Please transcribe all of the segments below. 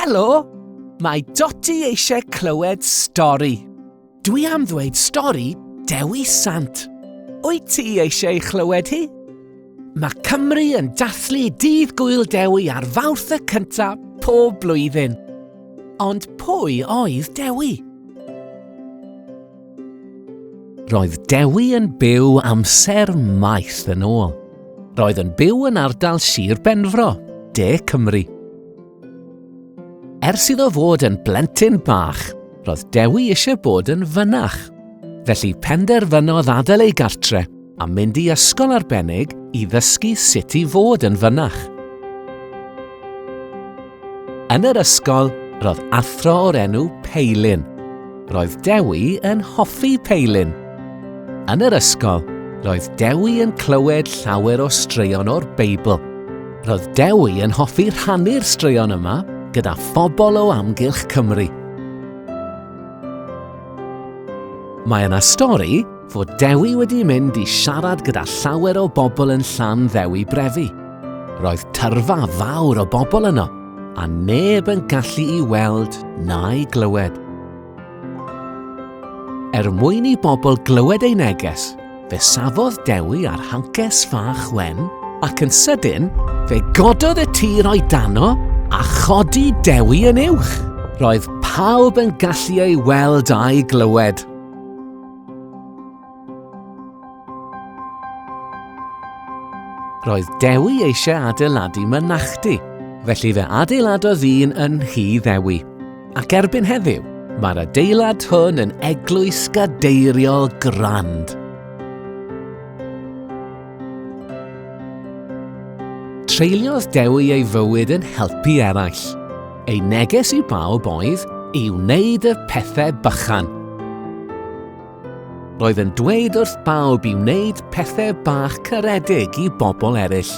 Helo, mae Dotty eisiau clywed stori. Dwi am ddweud stori Dewi Sant. Wyt ti eisiau clywed hi? Mae Cymru yn dathlu dydd Gŵyl Dewi ar Fawrth y cyntaf pob blwyddyn. Ond pwy oedd Dewi? Roedd Dewi yn byw amser maith yn ôl. Roedd yn byw yn ardal Sir Benfro, De Cymru. Ers iddo fod yn blentyn bach, roedd Dewi eisiau bod yn fynach. Felly penderfynodd adael ei gartre a mynd i ysgol arbennig i ddysgu sut i fod yn fynach. Yn yr ysgol, roedd athro o'r enw Peilin. Roedd Dewi yn hoffi Peilin. Yn yr ysgol, roedd Dewi yn clywed llawer o straeon o'r Beibl. Roedd Dewi yn hoffi rhannu'r straeon yma gyda phobl o amgylch Cymru. Mae yna stori fod Dewi wedi mynd i siarad gyda llawer o bobl yn Llan Ddewi Brefi. Roedd tyrfa fawr o bobl yno, a neb yn gallu ei weld na ei glywed. Mwyn i bobl glywed ei neges, fe safodd Dewi ar hances fach wen, ac yn sydyn, fe gododd y tir o'i dano a chodi Dewi yn uwch. Roedd pawb yn gallu ei weld a'i glywed. Roedd Dewi eisiau adeiladu mynachdy, felly fe adeiladodd un yn Nhŷ Ddewi. Ac erbyn heddiw, mae'r adeilad hwn yn eglwys gadeiriol grand. Treuliodd Dewi ei fywyd yn helpu eraill. Ei neges i bawb oedd i wneud y pethau bychan. Roedd yn dweud wrth bawb i wneud pethau bach caredig i bobl eraill.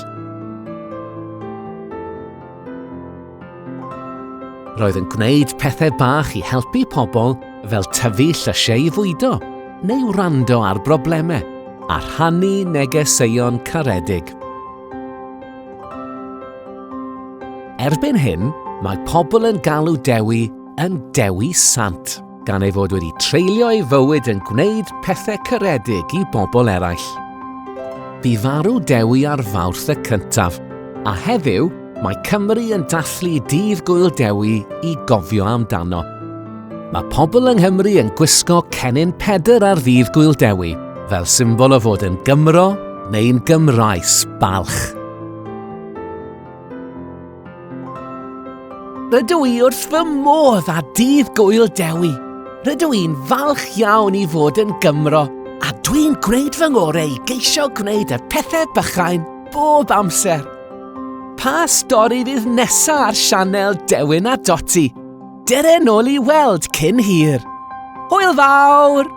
Roedd yn gwneud pethau bach i helpu pobl fel tyfu llysiau i fwydo, neu wrando ar broblemau, a rhannu negeseuon caredig. Erbyn hyn, mae pobl yn galw Dewi yn Dewi Sant, gan ei fod wedi treulio ei fywyd yn gwneud pethau caredig i bobl eraill. Bu farw Dewi ar Fawrth y cyntaf, a heddiw mae Cymru yn dathlu dydd Gŵyl Dewi i gofio amdano. Mae pobl yng Nghymru yn gwisgo cennin Pedr ar ddydd Gŵyl Dewi, fel symbol o fod yn Gymro neu'n Gymraes balch. Rydw i wrth fy modd â dydd Gŵyl Dewi. Rydw i'n falch iawn i fod yn Gymro, a dwi'n gwneud fy ngorau i geisio gwneud y pethau bychain bob amser. Pa stori fydd nesa ar sianel Dewin a Dotty? Dere nôl i weld cyn hir. Hwyl fawr!